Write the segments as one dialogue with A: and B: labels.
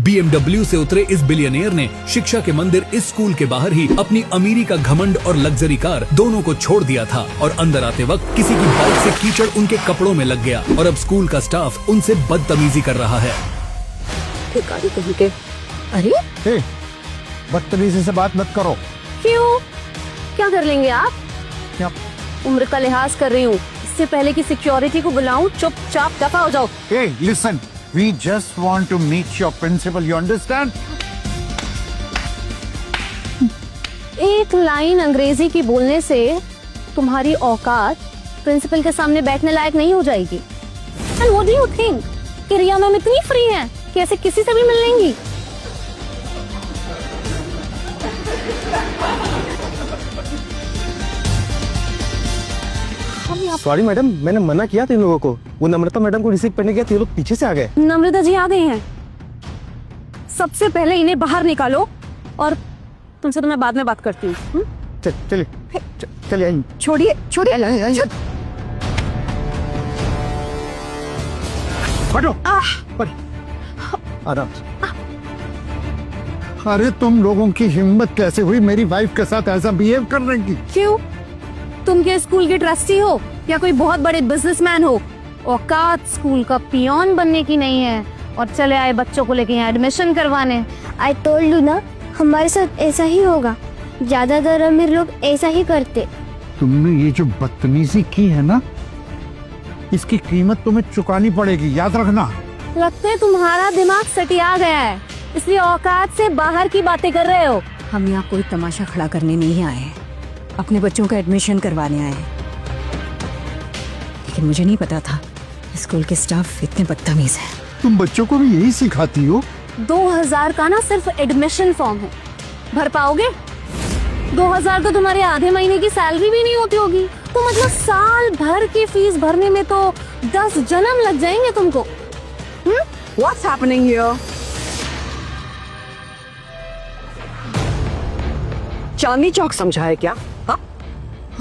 A: BMW से उतरे इस बिलियनियर ने शिक्षा के मंदिर इस स्कूल के बाहर ही अपनी अमीरी का घमंड और लग्जरी कार दोनों को छोड़ दिया था और अंदर आते वक्त किसी की बाइक से कीचड़ उनके कपड़ों में लग गया और अब स्कूल का स्टाफ उनसे बदतमीजी कर रहा है।
B: कहीं के अरे
C: बदतमीजी से बात मत करो।
B: क्यों? क्या कर लेंगे आप?
C: क्या?
B: उम्र का लिहाज कर रही हूँ, इससे पहले कि सिक्योरिटी को बुलाऊं, चुपचाप दफा हो जाओ।
C: Hey, listen. We just want to meet your principal. You understand?
B: एक लाइन अंग्रेजी की बोलने से तुम्हारी औकात प्रिंसिपल के सामने बैठने लायक नहीं हो जाएगी। And what do you think? कि रिया मैम इतनी फ्री हैं कि ऐसे किसी से भी मिल लेंगी?
D: सॉरी मैडम, मैंने मना किया था इन लोगों को। वो नम्रता मैडम को रिसीव करने गया, ये लोग पीछे से आ गए।
B: नम्रता जी आ गई हैं। सबसे पहले इन्हें बाहर निकालो और तुमसे तो मैं बाद में बात करती हूँ।
D: चलिए
B: छोड़िए छोड़िए।
C: हटो। आराम से। अरे तुम लोगों की हिम्मत कैसे हुई मेरी वाइफ के साथ ऐसा बिहेव करने की?
B: क्यों? तुम क्या स्कूल के ट्रस्टी हो या कोई बहुत बड़े बिजनेसमैन हो? औकात स्कूल का पियोन बनने की नहीं है और चले आए बच्चों को लेके यहाँ एडमिशन करवाने।
E: आई टोल्ड यू ना, हमारे साथ ऐसा ही होगा। ज्यादातर अमीर लोग ऐसा ही करते।
C: तुमने ये जो बदतमीजी की है ना, इसकी कीमत तुम्हें चुकानी पड़ेगी, याद रखना।
B: लगता है तुम्हारा दिमाग सटिया गया है, इसलिए औकात से बाहर की बातें कर रहे हो।
F: हम यहाँ कोई तमाशा खड़ा करने नहीं आए हैं, अपने बच्चों का एडमिशन करवाने आए हैं। लेकिन मुझे नहीं पता था स्कूल के स्टाफ इतने बदतमीज हैं।
C: तुम बच्चों को भी यही सिखाती हो?
B: 2000 का ना सिर्फ एडमिशन फॉर्म है, भर पाओगे? 2000 तो तुम्हारे आधे महीने की सैलरी भी नहीं होती होगी। तो मतलब साल भर की फीस भरने में तो 10 जन्म लग जाएंगे तुमको।
F: What's happening here? Chandni Chowk समझा है क्या? हाँ?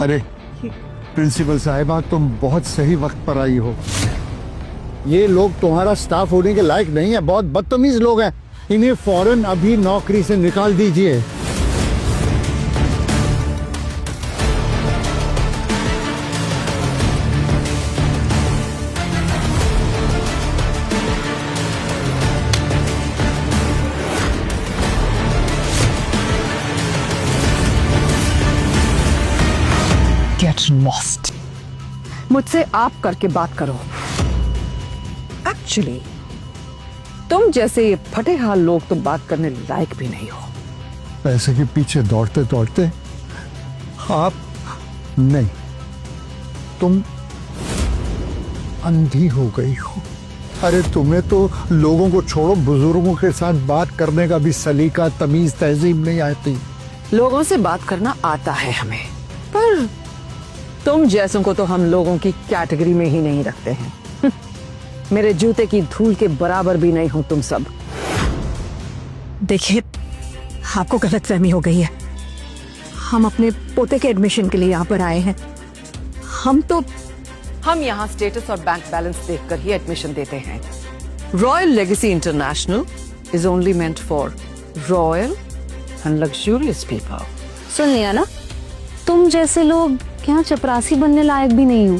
C: अरे प्रिंसिपल साहिबा, तुम बहुत सही वक्त पर आई हो। ये लोग तुम्हारा स्टाफ होने के लायक नहीं है, बहुत बदतमीज लोग हैं। इन्हें फौरन अभी नौकरी से निकाल दीजिए।
F: Get lost.
G: मुझसे आप करके बात करो। एक्चुअली तुम जैसे ये फटे हाल लोग तो बात करने लायक भी नहीं हो।
C: पैसे के पीछे दौड़ते दौड़ते आप नहीं, तुम अंधी हो गई हो। अरे तुम्हें तो लोगों को छोड़ो, बुजुर्गों के साथ बात करने का भी सलीका तमीज तहजीब नहीं आती।
G: लोगों से बात करना आता है हमें, पर तुम जैसों को तो हम लोगों की कैटेगरी में ही नहीं रखते हैं। मेरे जूते की धूल के बराबर भी नहीं हो तुम सब।
F: देखिए, आपको गलतफहमी हो गई है। हम अपने पोते के एडमिशन के लिए यहाँ पर आए हैं।
G: हम यहाँ स्टेटस और बैंक बैलेंस देखकर ही एडमिशन देते हैं। Royal legacy international is only meant for royal and luxurious people.
B: सुन लिया ना, तुम जैसे लोग क्या चपरासी बनने लायक भी नहीं हो।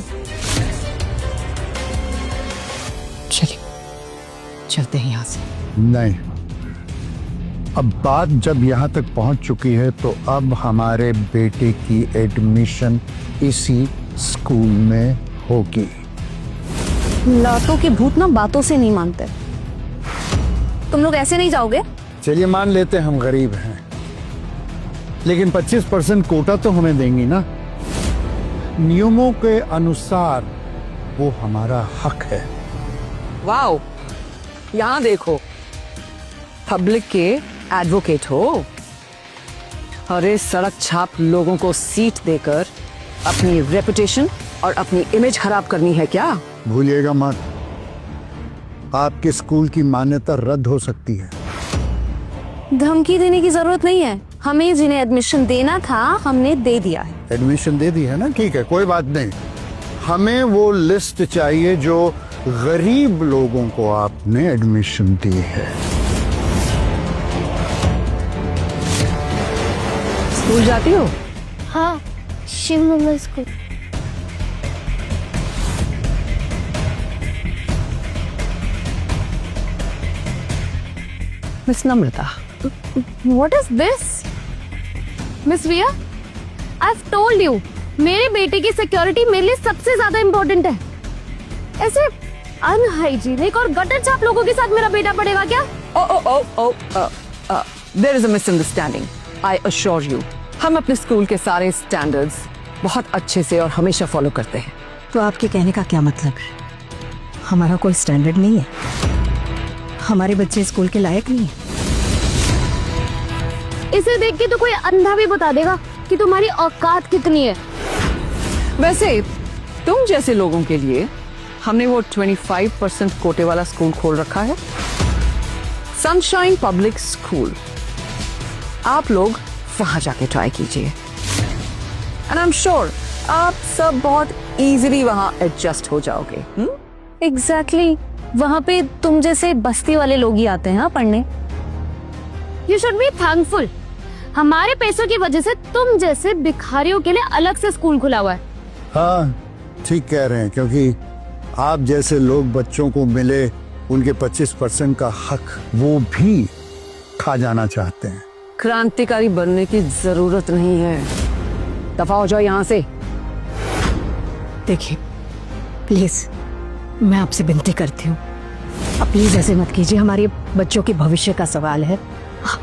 F: चलिए चलते हैं यहाँ से।
C: नहीं, अब बात जब यहाँ तक पहुँच चुकी है तो अब हमारे बेटे की एडमिशन इसी स्कूल में होगी।
B: लातों के भूत ना बातों से नहीं मानते। तुम लोग ऐसे नहीं जाओगे?
C: चलिए मान लेते हैं हम गरीब हैं, लेकिन 25% कोटा तो हमें देंगी ना। नियमों के अनुसार वो हमारा हक है।
G: वाओ, यहाँ देखो, पब्लिक के एडवोकेट हो। अरे सड़क छाप लोगों को सीट देकर अपनी रेपुटेशन और अपनी इमेज खराब करनी है क्या?
C: भूलिएगा मत, आपके स्कूल की मान्यता रद्द हो सकती है।
B: धमकी देने की जरूरत नहीं है। हमें जिन्हें एडमिशन देना था हमने दे दिया है।
C: एडमिशन दे दी है ना, ठीक है, कोई बात नहीं। हमें वो लिस्ट चाहिए जो गरीब लोगों को आपने एडमिशन दी है।
G: स्कूल जाती हो?
E: हाँ, Shiv Mangal school.
G: Miss Namrata,
B: What is this? Miss Via, I've told you, मेरे बेटे की सिक्योरिटी मेरे लिए सबसे ज्यादा इम्पोर्टेंट है। ऐसे अनहाइजीनिक और गटर छाप लोगों के साथ मेरा बेटा पढ़ेगा क्या?
G: There is a misunderstanding. I assure you, हम अपने स्कूल के सारे स्टैंडर्ड्स बहुत अच्छे से और हमेशा फॉलो करते हैं।
F: तो आपके कहने का क्या मतलब है? हमारा कोई स्टैंडर्ड नहीं है? हमारे बच्चे स्कूल के लायक नहीं है?
B: इसे देख के तो कोई अंधा भी बता देगा कि तुम्हारी औकात कितनी है।
G: वैसे तुम जैसे लोगों के लिए हमने वो 25% कोटे वाला स्कूल खोल रखा है, सनशाइन पब्लिक स्कूल। आप लोग वहां जाके ट्राई कीजिए एंड आई एम श्योर आप सब बहुत इजीली वहां एडजस्ट हो जाओगे।
B: एग्जैक्टली, वहाँ पे तुम जैसे बस्ती वाले लोग ही आते हैं पढ़ने। यू शुड बी थैंकफुल, हमारे पैसों की वजह से तुम जैसे भिखारियों के लिए अलग से स्कूल खुला हुआ है।
C: हाँ, ठीक कह रहे हैं, क्योंकि आप जैसे लोग बच्चों को मिले उनके 25% का हक वो भी खा जाना चाहते हैं।
G: क्रांतिकारी बनने की जरूरत नहीं है, दफा हो जाओ यहाँ से।
F: देखिए प्लीज, मैं आपसे विनती करती हूँ, अब प्लीज ऐसे मत कीजिए। हमारे बच्चों के भविष्य का सवाल है।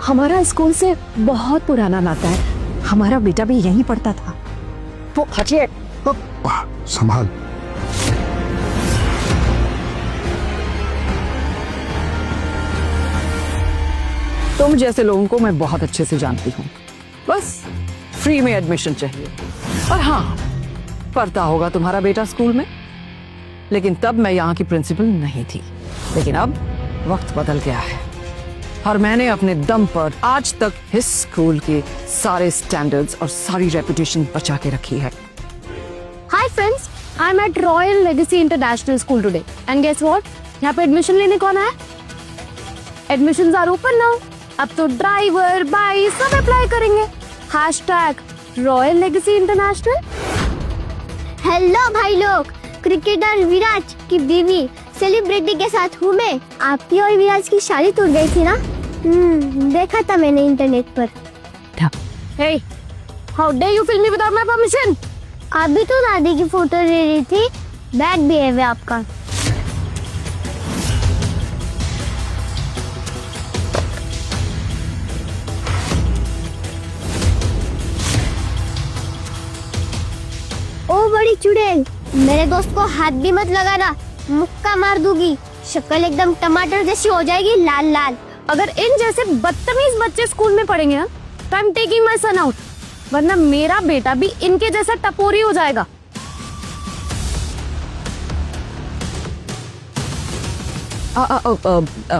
F: हमारा स्कूल से बहुत पुराना नाता है, हमारा बेटा भी यहीं पढ़ता था।
G: तो हटिए।
C: संभाल।
G: तुम जैसे लोगों को मैं बहुत अच्छे से जानती हूँ, बस फ्री में एडमिशन चाहिए। और हाँ, पढ़ता होगा तुम्हारा बेटा स्कूल में, लेकिन तब मैं यहाँ की प्रिंसिपल नहीं थी। लेकिन अब वक्त बदल गया है और मैंने अपने दम पर आज तक इस स्कूल के सारे स्टैंडर्ड्स और सारी रेपुटेशन बचा के रखी है।
B: Hi friends, I am at Royal legacy International School today and guess what, यहाँ पे एडमिशन लेने कौन आया? Admissions are open now. अब तो ड्राइवर, बाई सब अप्लाई करेंगे। #Royal legacy International.
E: हेलो भाई लोग, क्रिकेटर विराट की बीवी सेलिब्रिटी के साथ हूँ मैं। आपकी और विराट की शादी टूट गई थी ना? देखा था मैंने इंटरनेट पर।
B: Hey, how dare you film me without my permission?
E: आप भी तो दादी की फोटो ले रही थी। बैड बिहेव है आपका। ओ बड़ी चुड़ैल, मेरे दोस्त को हाथ भी मत लगाना, मुक्का मार दूंगी। शक्ल एकदम टमाटर जैसी हो जाएगी, लाल लाल।
B: अगर इन जैसे बदतमीज बच्चे स्कूल में पढ़ेंगे ना, तो I am taking my son out, वरना मेरा बेटा भी इनके जैसा टपोरी हो जाएगा।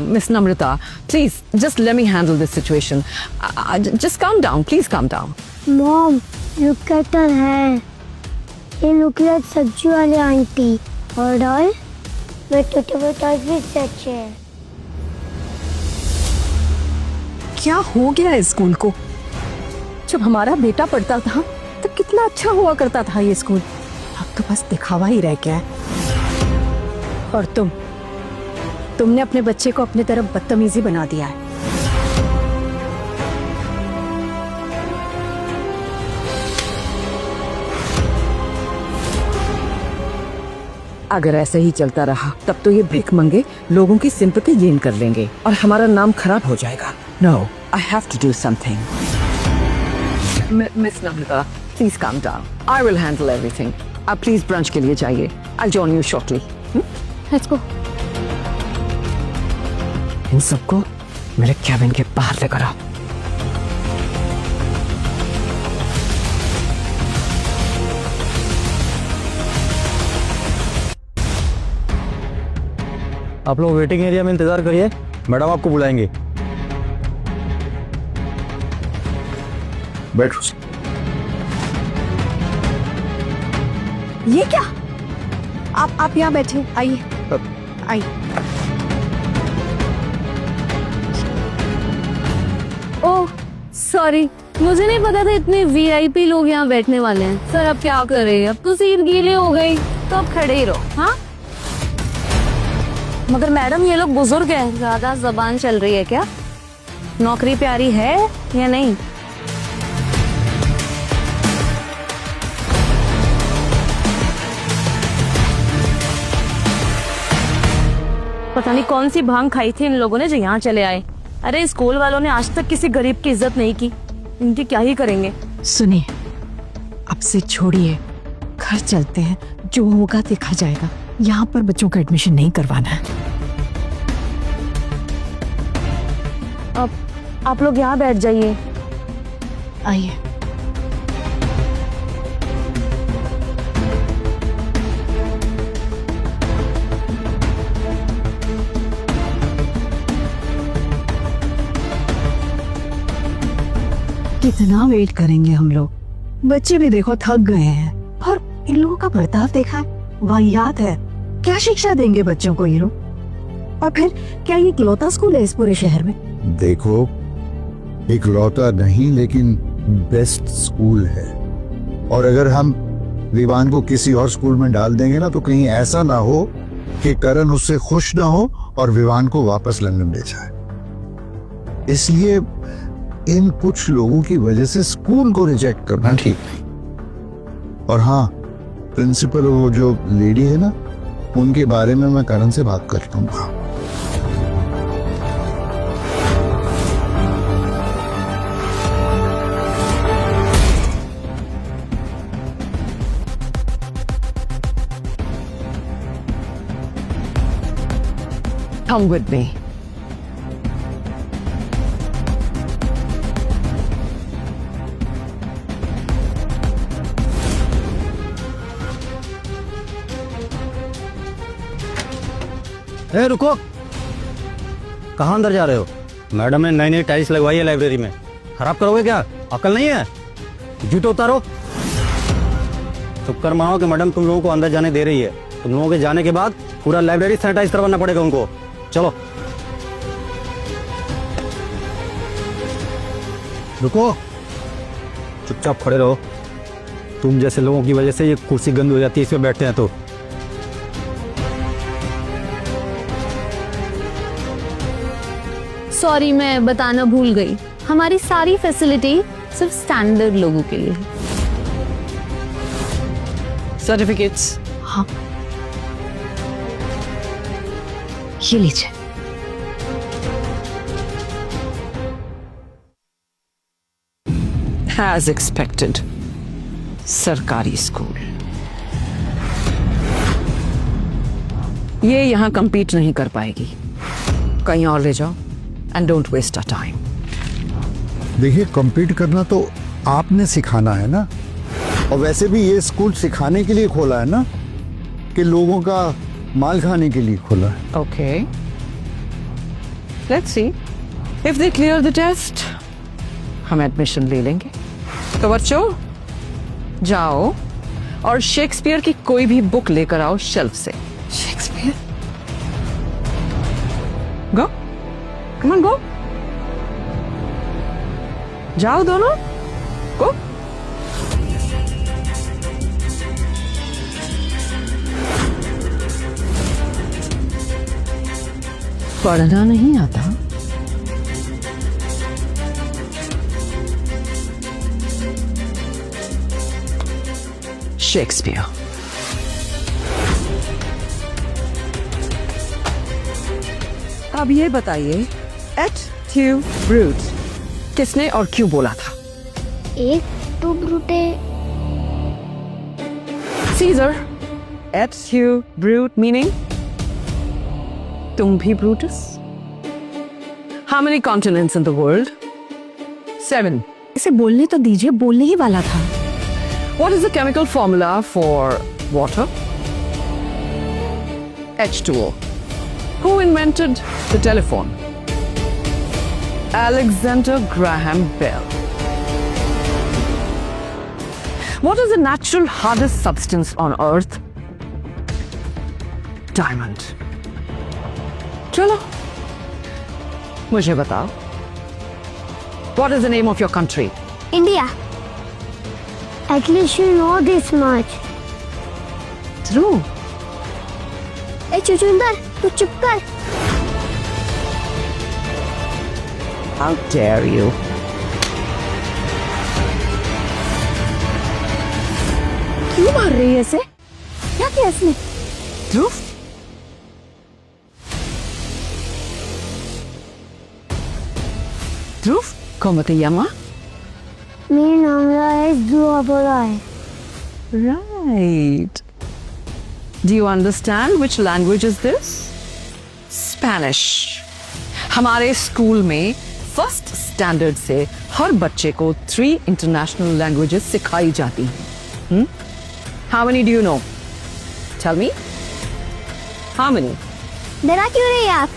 G: Miss Namrata, please just let me handle this situation. Just calm down, please calm down.
E: Mom, look at her hair. ये नुकीला सब्जी वाली आंटी और डॉल वे टूटे हुए टॉयज भी सच है।
F: क्या हो गया है स्कूल को? जब हमारा बेटा पढ़ता था तब कितना अच्छा हुआ करता था ये स्कूल, अब तो बस दिखावा ही रह गया है। और तुमने अपने बच्चे को अपने तरफ बदतमीजी बना दिया है।
G: अगर ऐसे ही चलता रहा तब तो ये भिखमंगे लोगों की सिंपैथी गेन कर लेंगे और हमारा नाम खराब हो जाएगा। No, I have to do something. Miss Namrata, please calm down, I will handle everything. आप प्लीज ब्रंच के लिए जाइए, I join you shortly.
B: Let's go.
G: इन सबको मेरे कैबिन के बाहर लेकर आओ।
D: आप लोग वेटिंग एरिया में इंतजार करिए, मैडम आपको बुलाएंगे।
C: बैठो।
F: ये क्या? आप यहाँ बैठे, आइए आइए।
B: ओह सॉरी, मुझे नहीं पता था इतने वीआईपी लोग यहाँ बैठने वाले हैं। सर अब क्या करें, अब तो सीट गीली हो गई, तो अब खड़े ही रहो। हाँ मगर मैडम ये लोग बुजुर्ग हैं, ज्यादा जबान चल रही है क्या? नौकरी प्यारी है या नहीं? पता नहीं कौन सी भांग खाई थी इन लोगों ने जो यहाँ चले आए। अरे स्कूल वालों ने आज तक किसी गरीब की इज्जत नहीं की, इनकी क्या ही करेंगे।
F: सुनिए, अब से छोड़िए, घर चलते हैं, जो होगा देखा जाएगा। यहाँ पर बच्चों का एडमिशन नहीं करवाना है।
B: अब आप लोग यहाँ बैठ जाइए।
F: आइए। कितना वेट करेंगे हम लोग? बच्चे भी देखो थक गए हैं, और इन लोगों का बर्ताव देखा है, वाहियात है। क्या शिक्षा देंगे बच्चों को ये लोग? और फिर क्या ये इकलौता स्कूल है इस पूरे शहर में?
C: देखो, इकलौता नहीं लेकिन बेस्ट स्कूल है। और अगर हम विवान को किसी और स्कूल में डाल देंगे ना, तो कहीं ऐसा ना हो कि करण उससे खुश ना हो और विवान को वापस लंदन ले जाए। इसलिए इन कुछ लोगों की वजह से स्कूल को रिजेक्ट करना ठीक नहीं। और हाँ, प्रिंसिपल वो जो लेडी है ना, उनके बारे में मैं करण से बात कर लूंगा।
G: Come with me.
D: ए रुको, कहाँ अंदर जा रहे हो? मैडम ने नई नई टाइल्स लगवाई है लाइब्रेरी में, खराब करोगे क्या? अकल नहीं है? जूते उतारो। शुक्र मानो कि मैडम तुम लोगों को अंदर जाने दे रही है। तुम लोगों के जाने के बाद पूरा लाइब्रेरी सैनिटाइज करवाना पड़ेगा उनको। चलो। रुको, चुपचाप खड़े रहो। तुम जैसे लोगों की वजह से ये कुर्सी गंदी हो जाती है इसमें बैठते हैं तो।
B: सॉरी, मैं बताना भूल गई, हमारी सारी फैसिलिटी सिर्फ स्टैंडर्ड लोगों के लिए है।
G: Certificates.
F: हाँ, ये लीजिए।
G: As expected. सरकारी स्कूल। ये यहाँ compete नहीं कर पाएगी। कहीं और ले जाओ and don't waste our time.
C: देखिए, compete करना तो आपने सिखाना है ना, और वैसे भी ये स्कूल सिखाने के लिए खोला है ना, कि लोगों का माल खाने के लिए खोला है।
G: Okay. Let's see. If they clear the test, हम एडमिशन ले लेंगे। तो बच्चों, जाओ और शेक्सपियर की कोई भी बुक लेकर आओ शेल्फ से।
F: Shakespeare?
G: Go, come on go. जाओ दोनों, गो। पढ़ना नहीं आता? शेक्सपियर। अब ये बताइए, एट ट्यू ब्रूट किसने और क्यों बोला था?
E: एक तो ब्रूटे
G: सीजर। एट ट्यू ब्रूट मीनिंग तुम भी Brutus? How many continents in the world? 7.
F: इसे बोलने तो दीजिए, बोलने ही वाला था।
G: What is the chemical formula for water? H2O. Who invented the telephone? Alexander Graham Bell. What is the natural hardest substance on earth? Diamond. चलो, मुझे बताओ. What is the name of your country?
E: India. At least you know this much.
G: Dhruv,
E: ए चुचुंदर, तू चुप कर।
G: how dare you?
B: क्यों मार रही है इसे? क्या किया इसने?
G: ध्रुव, ध्रुव, ¿cómo te llamas?
E: मेरा नाम है ध्रुव बोराय।
G: Right. Do you understand which language is this? Spanish. हमारे स्कूल में फर्स्ट स्टैंडर्ड से हर बच्चे को 3 इंटरनेशनल लैंग्वेजेस सिखाई जाती हैं। How many do you know? Tell me. How many?
E: डरा क्यों रही आप?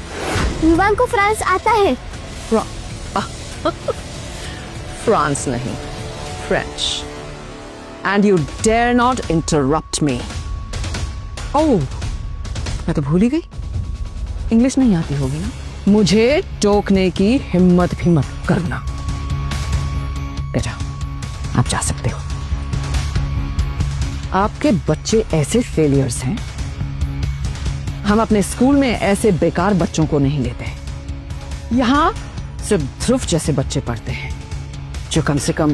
E: युवान को फ्रांस आता है।
G: फ्रांस नहीं, French. And you dare not interrupt me. Oh, मैं तो भूल ही गई। इंग्लिश नहीं आती होगी ना? मुझे टोकने की हिम्मत भी मत करना। बेटा, आप जा सकते हो। आपके बच्चे ऐसे फेलियर्स हैं। हम अपने स्कूल में ऐसे बेकार बच्चों को नहीं लेते। यहाँ सिर्फ ध्रुव जैसे बच्चे पढ़ते हैं, जो कम से कम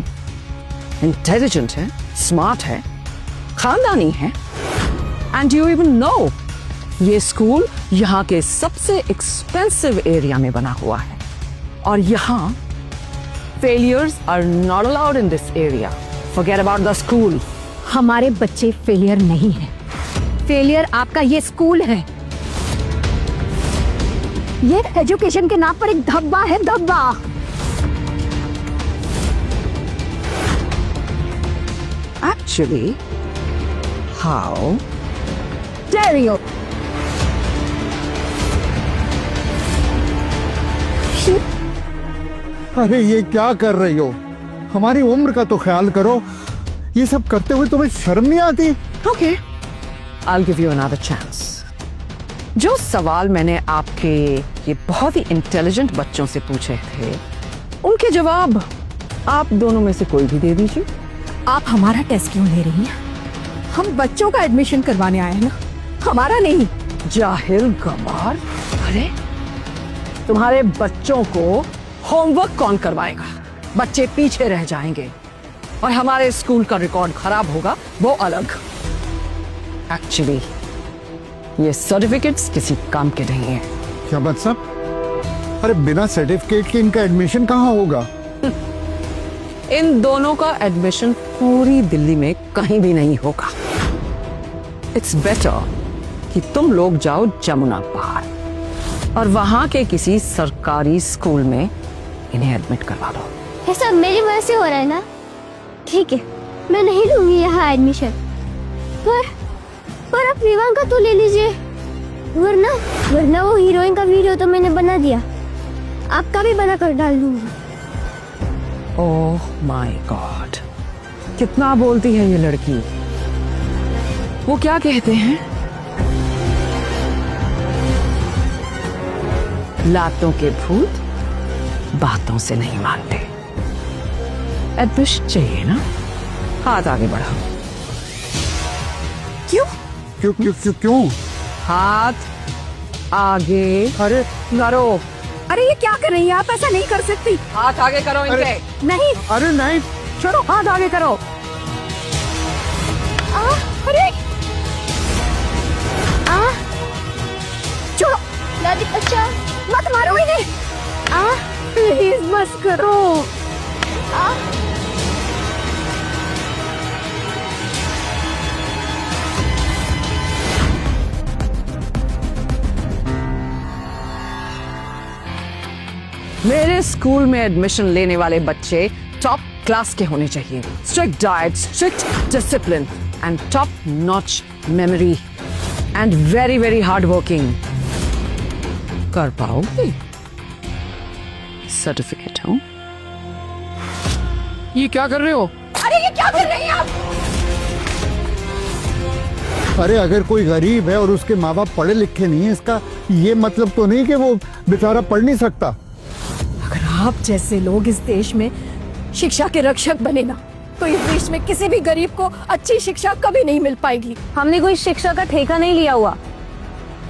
G: इंटेलिजेंट है, स्मार्ट है, खानदानी है। एंड यू इवन नो, ये स्कूल यहाँ के सबसे एक्सपेंसिव एरिया में बना हुआ है, और यहाँ failures are not allowed in this area. Forget about the school.
F: हमारे बच्चे फेलियर नहीं है, फेलियर आपका ये स्कूल है। ये एजुकेशन के नाम पर एक धब्बा है, धब्बा।
G: Actually, how
F: dare you?
C: अरे ये क्या कर रही हो? हमारी उम्र का तो ख्याल करो। ये सब करते हुए तुम्हें शर्म नहीं आती?
G: Okay, I'll give you another chance. जो सवाल मैंने आपके ये बहुत ही इंटेलिजेंट बच्चों से पूछे थे, उनके जवाब आप दोनों में से कोई भी दे दीजिए।
F: आप हमारा टेस्ट क्यों ले रही हैं? हम बच्चों का एडमिशन करवाने आए हैं ना, हमारा नहीं।
G: जाहिल गवार। अरे, तुम्हारे बच्चों को होमवर्क कौन करवाएगा? बच्चे पीछे रह जाएंगे और हमारे स्कूल का रिकॉर्ड खराब होगा, वो अलग। एक्चुअली ये सर्टिफिकेट्स किसी काम के नहीं है।
C: क्या मतलब? अरे बिना सर्टिफिकेट के इनका एडमिशन कहाँ होगा?
G: इन दोनों का एडमिशन पूरी दिल्ली में कहीं भी नहीं होगा। इट्स बेटर कि तुम लोग जाओ जमुना पार और वहां के किसी सरकारी स्कूल में इन्हें एडमिट करवा दो।
E: ये सब मेरी वजह से हो रहा है ना? ठीक है, मैं नहीं लूंगी यहाँ एडमिशन। पर आप विवान का तो ले लीजिए, वरना वो हीरोइन का वीडियो तो मैंने बना दिया, आपका भी बना कर डाल दूंगी।
G: ओह माय गॉड, कितना बोलती है ये लड़की। वो क्या कहते हैं, लातों के भूत बातों से नहीं मानते। एडमिशन चाहिए ना? हाथ आगे बढ़ाओ।
C: क्यों?
G: हाथ आगे
C: अरे
G: करो।
F: अरे ये क्या कर रही है आप? ऐसा नहीं कर सकती।
G: हाथ आगे करो इनके।
F: नहीं,
C: अरे नहीं,
F: छोड़ो, हाथ आगे करो। अरे छोड़ो।
E: दादी अच्छा
F: मत मारो इन्हें। प्लीज बस करो।
G: मेरे स्कूल में एडमिशन लेने वाले बच्चे टॉप क्लास के होने चाहिए। Strict diet, strict discipline and top notch memory and very very hard working. कर पाओगे? सर्टिफिकेट हो? ये क्या कर रहे हो?
F: अरे ये क्या कर रही हैं आप?
C: अरे अगर कोई गरीब है और उसके माँ बाप पढ़े लिखे नहीं है, इसका ये मतलब तो नहीं कि वो बेचारा पढ़ नहीं सकता।
F: अगर आप जैसे लोग इस देश में शिक्षा के रक्षक बने ना, तो इस देश में किसी भी गरीब को अच्छी शिक्षा कभी नहीं मिल पाएगी।
B: हमने कोई शिक्षा का ठेका नहीं लिया हुआ।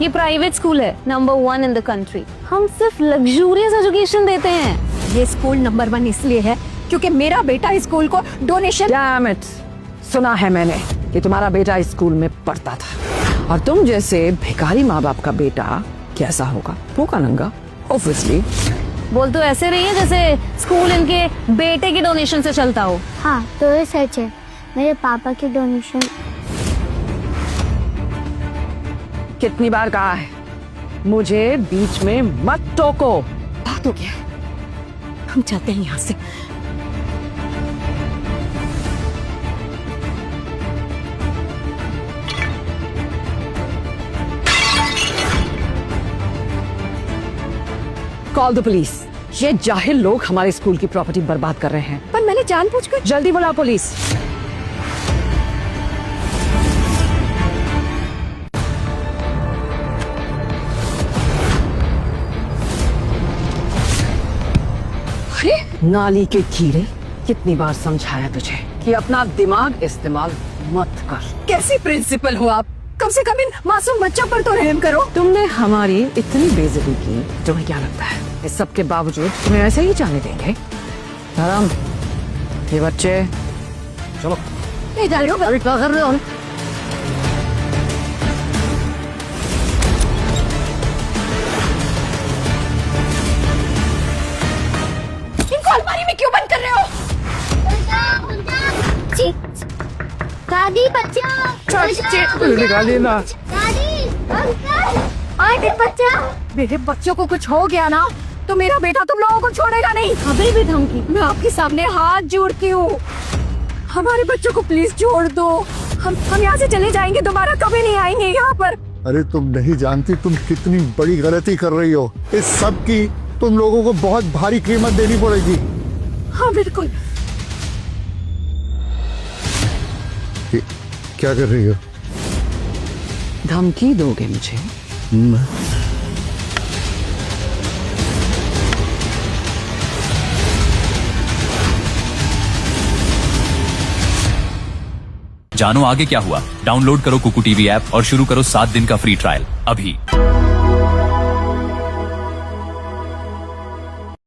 B: ये प्राइवेट स्कूल है, नंबर 1 इन द कंट्री। हम सिर्फ लग्जूरियस एजुकेशन देते हैं।
F: ये स्कूल नंबर 1 इसलिए है क्योंकि मेरा बेटा इस स्कूल को डोनेशन।
G: Damn it! सुना है मैंने कि तुम्हारा बेटा इस स्कूल में पढ़ता था, और तुम जैसे भिखारी माँ बाप का बेटा कैसा होगा? भूखा नंगा, ऑब्वियसली।
B: बोल तो ऐसे रही है जैसे स्कूल इनके बेटे की डोनेशन से चलता हो।
E: हाँ तो ये सच है, मेरे पापा की डोनेशन।
G: कितनी बार कहा है मुझे बीच में मत टोको।
F: बात हो गया, हम चाहते हैं यहाँ से।
G: Call the police. ये जाहिल लोग हमारे स्कूल की प्रॉपर्टी बर्बाद कर रहे हैं।
F: पर मैंने जानबूझकर।
G: जल्दी बुलाओ पुलिस।
F: अरे
G: नाली के कीड़े, कितनी बार समझाया तुझे कि अपना दिमाग इस्तेमाल मत कर।
F: कैसी प्रिंसिपल हो आप? कम से कम इन मासूम बच्चों पर तो रहम करो।
G: तुमने हमारी इतनी बेइज्जती की, तुम्हें क्या लगता है इस सब के बावजूद तुम्हें ऐसे ही जाने देंगे? धर्म, ये बच्चे
D: चलो।
F: नहीं जा रही हो।
D: अरे क्या कर रहे हो?
F: इनको अलमारी में क्यों बंद कर रहे हो?
E: दादी बच्चा
G: निकालिए ना।
E: दादी अंकल बच्चा।
F: मेरे बच्चों को कुछ हो गया ना तो मेरा बेटा तुम लोगों को छोड़ेगा नहीं।
B: अभी भी धमकी।
F: मैं आपके सामने हाथ जोड़ती हूँ, हमारे बच्चों को प्लीज छोड़ दो। हम यहाँ से चले जाएंगे, दोबारा कभी नहीं आएंगे यहाँ पर।
C: अरे तुम नहीं जानती तुम कितनी बड़ी गलती कर रही हो। इस सब की तुम लोगों को बहुत भारी कीमत देनी पड़ेगी।
F: हाँ बिल्कुल।
C: क्या कर रही हो?
G: धमकी दोगे मुझे?
H: जानो आगे क्या हुआ? डाउनलोड करो कुकू टीवी ऐप और शुरू करो 7 दिन का फ्री ट्रायल अभी।